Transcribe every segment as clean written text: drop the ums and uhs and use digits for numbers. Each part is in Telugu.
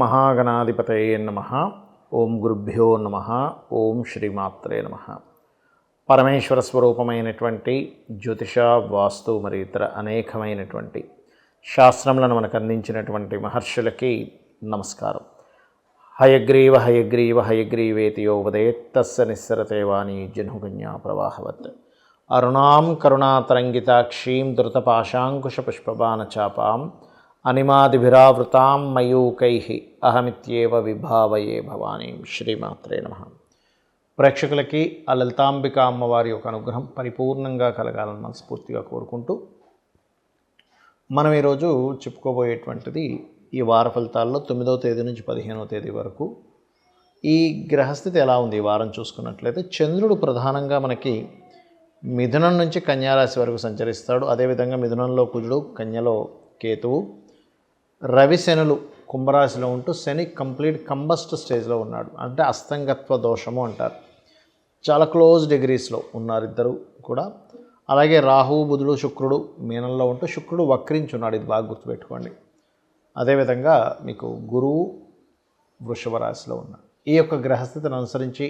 మహాగణాధిపతయే నమః. ఓం గురుభ్యో నమః. ఓం శ్రీమాత్రే నమః. పరమేశ్వర స్వరూపమైనటువంటి జ్యోతిష, వాస్తు మరియు ఇతర అనేకమైనటువంటి శాస్త్రములను మనకు అందించినటువంటి మహర్షులకి నమస్కారం. హయగ్రీవ హయగ్రీవ హయగ్రీవేతి యో ఉదయేత్తస్య నిస్సరతే వాణి జహ్నుకన్యా ప్రవాహవత్. అరుణాం కరుణాతరంగితాక్షీం ధృతపాశాంకుశపుష్పబాణచాపాం అనిమాదిభిరావృతాం మయూకైః అహమిత్యేవ విభావయే భవానీం. శ్రీమాత్రే నమః. ప్రేక్షకులకి ఆ లలితాంబిక అమ్మవారి యొక్క అనుగ్రహం పరిపూర్ణంగా కలగాలని మనస్ఫూర్తిగా కోరుకుంటూ మనం ఈరోజు చెప్పుకోబోయేటువంటిది ఈ వార ఫలితాల్లో 9వ తేదీ నుంచి 15వ తేదీ వరకు ఈ గ్రహస్థితి ఎలా ఉంది. ఈ వారం చూసుకున్నట్లయితే చంద్రుడు ప్రధానంగా మనకి మిథునం నుంచి కన్యారాశి వరకు సంచరిస్తాడు. అదేవిధంగా మిథునంలో కుజుడు, కన్యలో కేతువు, రవి శనులు కుంభరాశిలో ఉంటూ శని కంప్లీట్ కంబస్ట్ స్టేజ్లో ఉన్నాడు. అంటే అస్తంగత్వ దోషము అంటారు. చాలా క్లోజ్ డిగ్రీస్లో ఉన్నారు ఇద్దరు కూడా. అలాగే రాహు, బుధుడు, శుక్రుడు మీనంలో ఉంటూ శుక్రుడు వక్రించున్నాడు. ఇది బాగా గుర్తుపెట్టుకోండి. అదేవిధంగా మీకు గురువు వృషభ రాశిలో ఉన్నాడు. ఈ యొక్క గ్రహస్థితిని అనుసరించి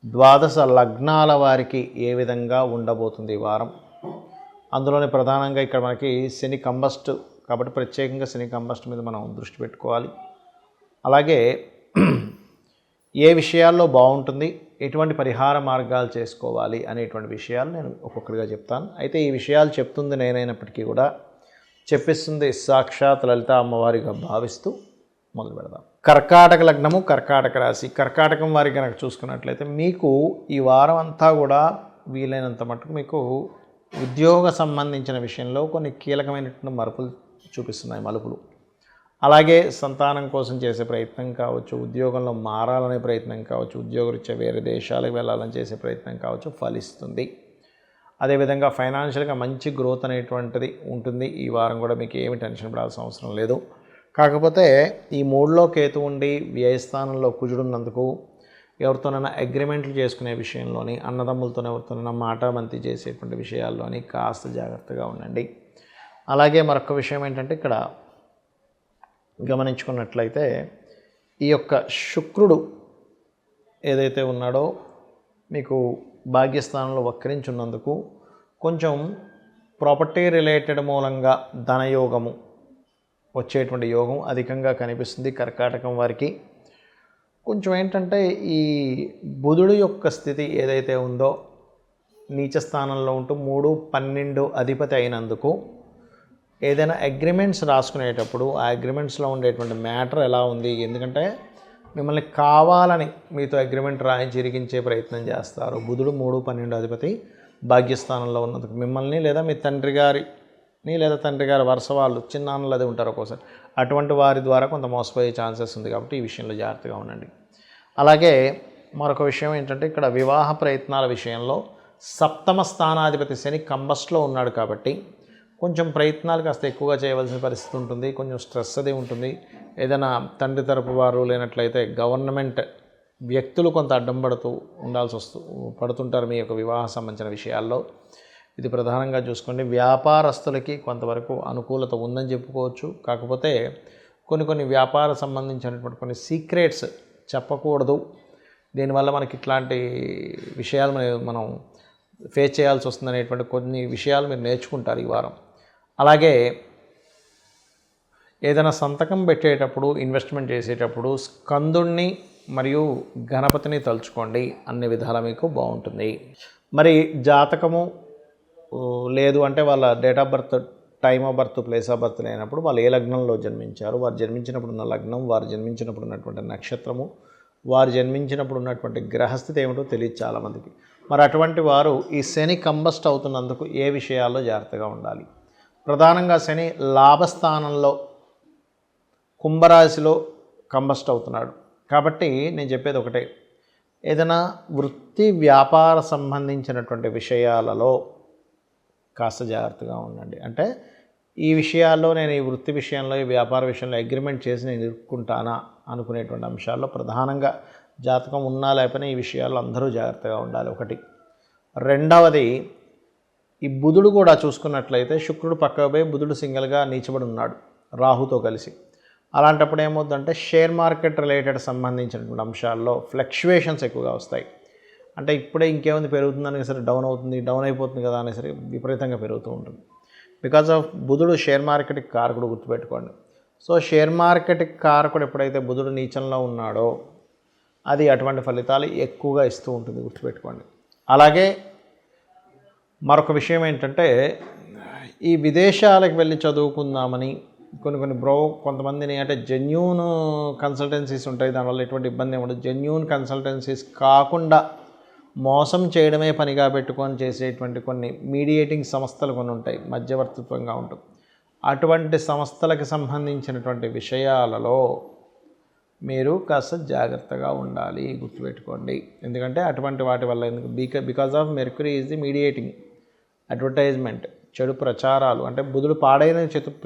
ద్వాదశ లగ్నాల వారికి ఏ విధంగా ఉండబోతుంది ఈ వారం. అందులోనే ప్రధానంగా ఇక్కడ మనకి శని కంబస్ట్ కాబట్టి ప్రత్యేకంగా శని కంబస్ట్ మీద మనం దృష్టి పెట్టుకోవాలి. అలాగే ఏ విషయాల్లో బాగుంటుంది, ఎటువంటి పరిహార మార్గాలు చేసుకోవాలి అనేటువంటి విషయాలు నేను ఒక్కొక్కటిగా చెప్తాను. అయితే ఈ విషయాలు చెప్తుంది నేనైనప్పటికీ కూడా చెప్పిస్తుంది సాక్షాత్ లలిత అమ్మవారిగా భావిస్తూ మొదలు పెడదాం. కర్కాటక లగ్నము, కర్కాటక రాశి. కర్కాటకం వారికి కనుక చూసుకున్నట్లయితే మీకు ఈ వారం అంతా కూడా వీలైనంత మటుకు మీకు ఉద్యోగ సంబంధించిన విషయంలో కొన్ని కీలకమైనటువంటి మలుపులు. అలాగే సంతానం కోసం చేసే ప్రయత్నం కావచ్చు, ఉద్యోగంలో మారాలనే ప్రయత్నం కావచ్చు, ఉద్యోగరీత్యా వేరే దేశాలకు వెళ్ళాలని చేసే ప్రయత్నం కావచ్చు, ఫలిస్తుంది. అదేవిధంగా ఫైనాన్షియల్గా మంచి గ్రోత్ అనేటువంటిది ఉంటుంది. ఈ వారం కూడా మీకు ఏమి టెన్షన్ పడాల్సిన అవసరం లేదు. కాకపోతే ఈ 3లో కేతు ఉండి వ్యయస్థానంలో కుజుడున్నందుకు ఎవరితోనైనా అగ్రిమెంట్లు చేసుకునే విషయంలోని, అన్నదమ్ములతో ఎవరితోనైనా మాటామంతి చేసేటువంటి విషయాల్లోని కాస్త జాగ్రత్తగా ఉండండి. అలాగే మరొక విషయం ఏంటంటే ఇక్కడ గమనించుకున్నట్లయితే ఈ యొక్క శుక్రుడు ఏదైతే ఉన్నాడో మీకు భాగ్యస్థానంలో వక్రించున్నందుకు కొంచెం ప్రాపర్టీ రిలేటెడ్ మూలంగా ధనయోగము వచ్చేటువంటి యోగం అధికంగా కనిపిస్తుంది కర్కాటకం వారికి. కొంచెం ఏంటంటే ఈ బుధుడు యొక్క స్థితి ఏదైతే ఉందో నీచ స్థానంలో ఉంటూ 3, 12 అధిపతి అయినందుకు ఏదైనా అగ్రిమెంట్స్ రాసుకునేటప్పుడు ఆ అగ్రిమెంట్స్లో ఉండేటువంటి మ్యాటర్ ఎలా ఉంది, ఎందుకంటే మిమ్మల్ని కావాలని మీతో అగ్రిమెంట్ రాయించి ఇరిగించే ప్రయత్నం చేస్తారు. బుధుడు 3, 12 అధిపతి భాగ్యస్థానంలో ఉన్నందుకు మిమ్మల్ని లేదా మీ తండ్రి గారి వరుస వాళ్ళు చిన్నాన్నలు అది ఉంటారు ఒక్కోసారి, అటువంటి వారి ద్వారా కొంత మోసపోయే ఛాన్సెస్ ఉంది. కాబట్టి ఈ విషయంలో జాగ్రత్తగా ఉండండి. అలాగే మరొక విషయం ఏంటంటే ఇక్కడ వివాహ ప్రయత్నాల విషయంలో సప్తమ స్థానాధిపతి శని కంబస్ట్లో ఉన్నాడు కాబట్టి కొంచెం ప్రయత్నాలు కాస్త ఎక్కువగా చేయవలసిన పరిస్థితి ఉంటుంది. కొంచెం స్ట్రెస్ అది ఉంటుంది. ఏదైనా తండ్రి తరపు వారు లేనట్లయితే గవర్నమెంట్ వ్యక్తులు కొంత అడ్డం పడుతుంటారు మీ యొక్క వివాహ సంబంధించిన విషయాల్లో. ఇది ప్రధానంగా చూసుకోండి. వ్యాపారస్తులకి కొంతవరకు అనుకూలత ఉందని చెప్పుకోవచ్చు. కాకపోతే కొన్ని వ్యాపార సంబంధించినటువంటి కొన్ని సీక్రెట్స్ చెప్పకూడదు. దీనివల్ల మనకి ఇట్లాంటి విషయాలు మనం ఫేస్ చేయాల్సి వస్తుందనేటువంటి కొన్ని విషయాలు మీరు నేర్చుకుంటారు ఈ వారం. అలాగే ఏదైనా సంతకం పెట్టేటప్పుడు, ఇన్వెస్ట్మెంట్ చేసేటప్పుడు స్కందుణ్ణి మరియు గణపతిని తలుచుకోండి. అన్ని విధాలా మీకు బాగుంటుంది. మరి జాతకము లేదు అంటే వాళ్ళ date of birth, time of birth, place of birth లేనప్పుడు వాళ్ళు ఏ లగ్నంలో జన్మించారు, వారు జన్మించినప్పుడు ఉన్న లగ్నం, వారు జన్మించినప్పుడు ఉన్నటువంటి నక్షత్రము, వారు జన్మించినప్పుడు ఉన్నటువంటి గ్రహస్థితి ఏమిటో తెలియదు చాలామందికి. మరి అటువంటి వారు ఈ శని కంబస్ట్ అవుతున్నందుకు ఏ విషయాల్లో జాగ్రత్తగా ఉండాలి. ప్రధానంగా శని లాభస్థానంలో కుంభరాశిలో కంబస్ట్ అవుతున్నాడు కాబట్టి నేను చెప్పేది ఒకటే, ఏదైనా వృత్తి వ్యాపార సంబంధించినటువంటి విషయాలలో కాస్త జాగ్రత్తగా ఉండండి. అంటే ఈ విషయాల్లో నేను ఈ వృత్తి విషయంలో, ఈ వ్యాపార విషయంలో అగ్రిమెంట్ చేసి నేను ఇరుక్కుంటానా అనుకునేటువంటి అంశాల్లో ప్రధానంగా జాతకం ఉన్నా లేకపోయినా ఈ విషయాల్లో అందరూ జాగ్రత్తగా ఉండాలి. ఒకటి. రెండవది, ఈ బుధుడు కూడా చూసుకున్నట్లయితే శుక్రుడు పక్కకు పోయి బుధుడు సింగిల్గా నీచబడి ఉన్నాడు రాహుతో కలిసి. అలాంటప్పుడు ఏమవుతుందంటే షేర్ మార్కెట్ రిలేటెడ్ సంబంధించినటువంటి అంశాల్లో ఫ్లక్చువేషన్స్ ఎక్కువగా వస్తాయి. అంటే ఇప్పుడే ఇంకేముంది పెరుగుతుందని సరే డౌన్ అవుతుంది, డౌన్ అయిపోతుంది కదా అనేసరి విపరీతంగా పెరుగుతూ ఉంటుంది. బికాజ్ ఆఫ్ బుధుడు షేర్ మార్కెట్కి కారకుడు, గుర్తుపెట్టుకోండి. సో షేర్ మార్కెట్కి కారకుడు ఎప్పుడైతే బుధుడు నీచంలో ఉన్నాడో అది అటువంటి ఫలితాలు ఎక్కువగా ఇస్తూ ఉంటుంది, గుర్తుపెట్టుకోండి. అలాగే మరొక విషయం ఏంటంటే ఈ విదేశాలకు వెళ్ళి చదువుకుందామని కొన్ని కొంతమందిని అంటే జెన్యూన్ కన్సల్టెన్సీస్ ఉంటాయి, దానివల్ల ఎటువంటి ఇబ్బంది ఏమి ఉండదు. జెన్యూన్ కన్సల్టెన్సీస్ కాకుండా మోసం చేయడమే పనిగా పెట్టుకొని చేసేటువంటి కొన్ని మీడియేటింగ్ సంస్థలు కొన్ని ఉంటాయి, మధ్యవర్తిత్వంగా ఉంటుంది. అటువంటి సంస్థలకు సంబంధించినటువంటి విషయాలలో మీరు కాస్త జాగ్రత్తగా ఉండాలి, గుర్తుపెట్టుకోండి. ఎందుకంటే అటువంటి వాటి వల్ల because of mercury is the mediating. Advertisement, చెడు ప్రచారాలు, అంటే బుధుడు పాడైన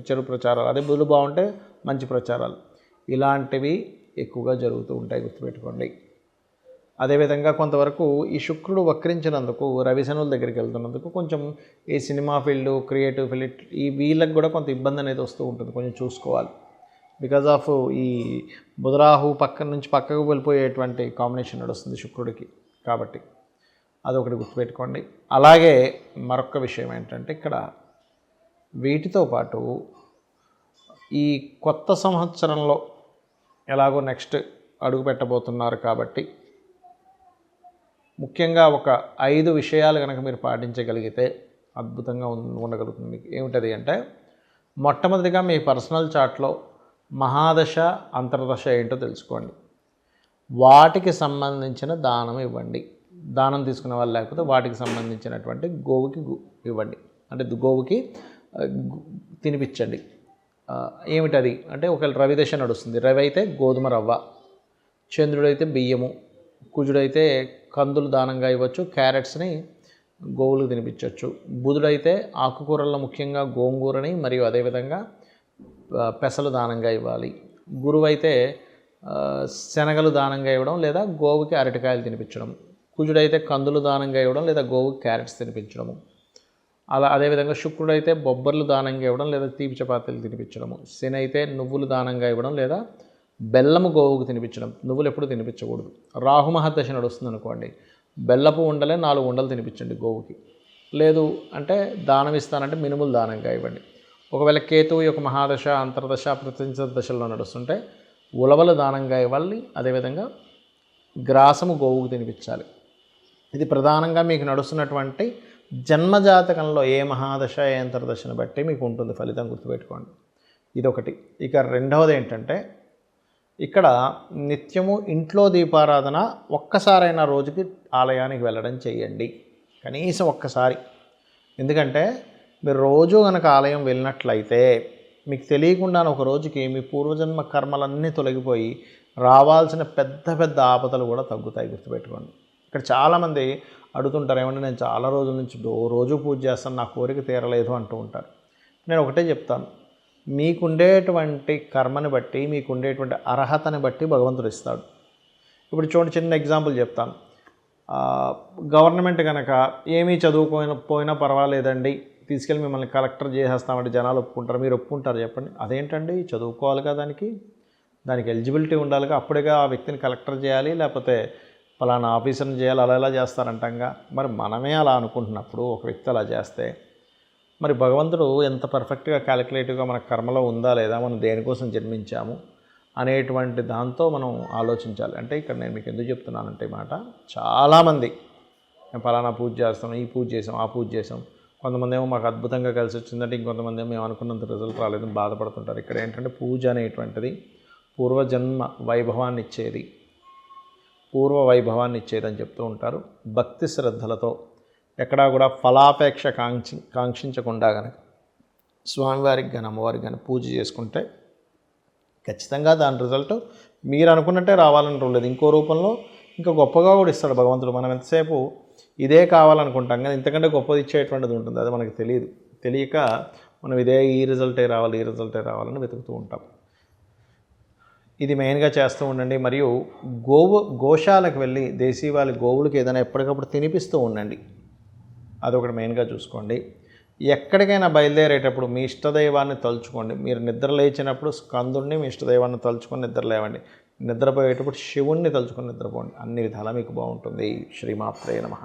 చెడు ప్రచారాలు, అదే బుధుడు బాగుంటే మంచి ప్రచారాలు, ఇలాంటివి ఎక్కువగా జరుగుతూ ఉంటాయి, గుర్తుపెట్టుకోండి. అదేవిధంగా కొంతవరకు ఈ శుక్రుడు వక్రించినందుకు రవిశనుల దగ్గరికి వెళ్తున్నందుకు కొంచెం ఈ సినిమా ఫీల్డ్, క్రియేటివ్ ఫీల్డ్ ఈ వీళ్ళకి కూడా కొంత ఇబ్బంది అనేది వస్తూ ఉంటుంది, కొంచెం చూసుకోవాలి. బికాజ్ ఆఫ్ ఈ బుధరాహు పక్క నుంచి పక్కకు వెళ్ళిపోయేటువంటి కాంబినేషన్ నడుస్తుంది శుక్రుడికి, కాబట్టి అదొకటి గుర్తుపెట్టుకోండి. అలాగే మరొక విషయం ఏంటంటే ఇక్కడ వీటితో పాటు ఈ కొత్త సంవత్సరంలో ఎలాగో నెక్స్ట్ అడుగు పెట్టబోతున్నారు కాబట్టి ముఖ్యంగా ఒక 5 విషయాలు కనుక మీరు పాటించగలిగితే అద్భుతంగా ఉండగలుగుతుంది మీకు. ఏమిటది అంటే మొట్టమొదటిగా మీ పర్సనల్ చార్ట్లో మహాదశ, అంతర్దశ ఏంటో తెలుసుకోండి. వాటికి సంబంధించిన దానం ఇవ్వండి. దానం తీసుకునే వాళ్ళు లేకపోతే వాటికి సంబంధించినటువంటి గోవుకి ఇవ్వండి, అంటే గోవుకి తినిపించండి. ఏమిటది అంటే ఒకవేళ రవి దశ నడుస్తుంది, రవి అయితే గోధుమ రవ్వ, చంద్రుడైతే బియ్యము, కుజుడైతే కందులు దానంగా ఇవ్వచ్చు, క్యారెట్స్ని గోవులకు తినిపించవచ్చు. బుధుడైతే ఆకుకూరల్లో ముఖ్యంగా గోంగూరని మరియు అదేవిధంగా పెసలు దానంగా ఇవ్వాలి. గురువైతే శనగలు దానంగా ఇవ్వడం లేదా గోవుకి అరటికాయలు తినిపించడం. కుజుడైతే కందులు దానంగా ఇవ్వడం లేదా గోవుకి క్యారెట్స్ తినిపించడము. అదేవిధంగా శుక్రుడైతే బొబ్బర్లు దానంగా ఇవ్వడం లేదా తీపి చపాతీలు తినిపించడము. శని అయితే నువ్వులు దానంగా ఇవ్వడం లేదా బెల్లము గోవుకు తినిపించడం. నువ్వులు ఎప్పుడు తినిపించకూడదు. రాహు మహర్దశ నడుస్తుంది అనుకోండి, బెల్లపు ఉండలే 4 ఉండలు తినిపించండి గోవుకి. లేదు అంటే దానం ఇస్తానంటే మినుములు దానంగా ఇవ్వండి. ఒకవేళ కేతువు యొక్క మహాదశ, అంతర్దశ, ప్రత్యంచ దశల్లో నడుస్తుంటే ఉలవలు దానంగా ఇవ్వాలి. అదేవిధంగా గ్రాసము గోవుకు తినిపించాలి. ఇది ప్రధానంగా మీకు నడుస్తున్నటువంటి జన్మజాతకంలో ఏ మహాదశ, ఏ అంతర్దశను బట్టి మీకు ఉంటుంది ఫలితం, గుర్తుపెట్టుకోండి. ఇదొకటి. ఇక రెండవది ఏంటంటే ఇక్కడ నిత్యము ఇంట్లో దీపారాధన ఒక్కసారైనా రోజుకి ఆలయానికి వెళ్ళడం చేయండి, కనీసం ఒక్కసారి. ఎందుకంటే మీరు రోజు కనుక ఆలయం వెళ్ళినట్లయితే మీకు తెలియకుండానే ఒక రోజుకి మీ పూర్వజన్మ కర్మలన్నీ తొలగిపోయి రావాల్సిన పెద్ద పెద్ద ఆపదలు కూడా తగ్గుతాయి, గుర్తుపెట్టుకోండి. ఇక్కడ చాలామంది అడుగుతుంటారు, ఏమంటే నేను చాలా రోజుల నుంచి రోజు పూజ చేస్తాను, నా కోరిక తీరలేదు అంటూ ఉంటారు. నేను ఒకటే చెప్తాను, మీకుండేటువంటి కర్మని బట్టి, మీకుండేటువంటి అర్హతని బట్టి భగవంతుడు ఇస్తాడు. ఇప్పుడు చూడండి, చిన్న ఎగ్జాంపుల్ చెప్తాను. గవర్నమెంట్ కనుక ఏమీ చదువుకోకపోయినా పర్వాలేదండి, తీసుకెళ్ళి మిమ్మల్ని కలెక్టర్ చేసేస్తామంటే జనాలు ఒప్పుకుంటారు. మీరు ఒప్పుకుంటారు చెప్పండి? అదేంటండి, చదువుకోవాలిగా, దానికి ఎలిజిబిలిటీ ఉండాలిగా, అప్పుడేగా ఆ వ్యక్తిని కలెక్టర్ చేయాలి, లేకపోతే పలానా ఆఫీసర్ని చేయాలి, అలా ఎలా చేస్తారంటంగా. మరి మనమే అలా అనుకుంటున్నప్పుడు ఒక వ్యక్తి అలా చేస్తే మరి భగవంతుడు ఎంత పర్ఫెక్ట్గా క్యాలిక్యులేటివ్గా మన కర్మలో ఉందా లేదా, మనం దేనికోసం జన్మించాము అనేటువంటి దాంతో మనం ఆలోచించాలి. అంటే ఇక్కడ నేను మీకు ఎందుకు చెప్తున్నానంటే మాట, చాలామంది మేము పలానా పూజ చేస్తాం, ఈ పూజ చేసాం, ఆ పూజ చేసాం, కొంతమంది ఏమో మాకు అద్భుతంగా కలిసి వచ్చిందంటే ఇంకొంతమంది ఏమో మేము అనుకున్నంత రిజల్ట్ రాలేదని బాధపడుతుంటారు. ఇక్కడ ఏంటంటే పూజ అనేటువంటిది పూర్వజన్మ వైభవాన్ని ఇచ్చేది, పూర్వ వైభవాన్ని ఇచ్చేదని చెప్తూ ఉంటారు. భక్తి శ్రద్ధలతో ఎక్కడా కూడా ఫలాపేక్ష కాంక్షించకుండా కనుక స్వామివారికి కానీ అమ్మవారికి కానీ పూజ చేసుకుంటే ఖచ్చితంగా దాని రిజల్ట్ మీరు అనుకున్నట్టే రావాలని రూల్ లేదు. ఇంకో రూపంలో ఇంకా గొప్పగా కూడా ఇస్తాడు భగవంతుడు. మనం ఎంతసేపు ఇదే కావాలనుకుంటాం కానీ ఇంతకంటే గొప్పది ఇచ్చేటువంటిది ఉంటుంది, అది మనకు తెలియక మనం ఈ రిజల్టే రావాలని వెతుకుతూ ఉంటాం. ఇది మెయిన్గా చేస్తూ ఉండండి. మరియు గోశాలకు వెళ్ళి దేశీవాళి గోవులకి ఏదైనా ఎప్పటికప్పుడు తినిపిస్తూ ఉండండి, అదొకటి మెయిన్గా చూసుకోండి. ఎక్కడికైనా బయలుదేరేటప్పుడు మీ ఇష్టదైవాన్ని తలుచుకోండి. మీరు నిద్ర లేచినప్పుడు స్కందుడిని, మీ ఇష్టదైవాన్ని తలుచుకొని నిద్ర లేవండి. నిద్రపోయేటప్పుడు శివుణ్ణి తలుచుకొని నిద్రపోండి. అన్ని విధాలా మీకు బాగుంటుంది. శ్రీమాత్రే నమః.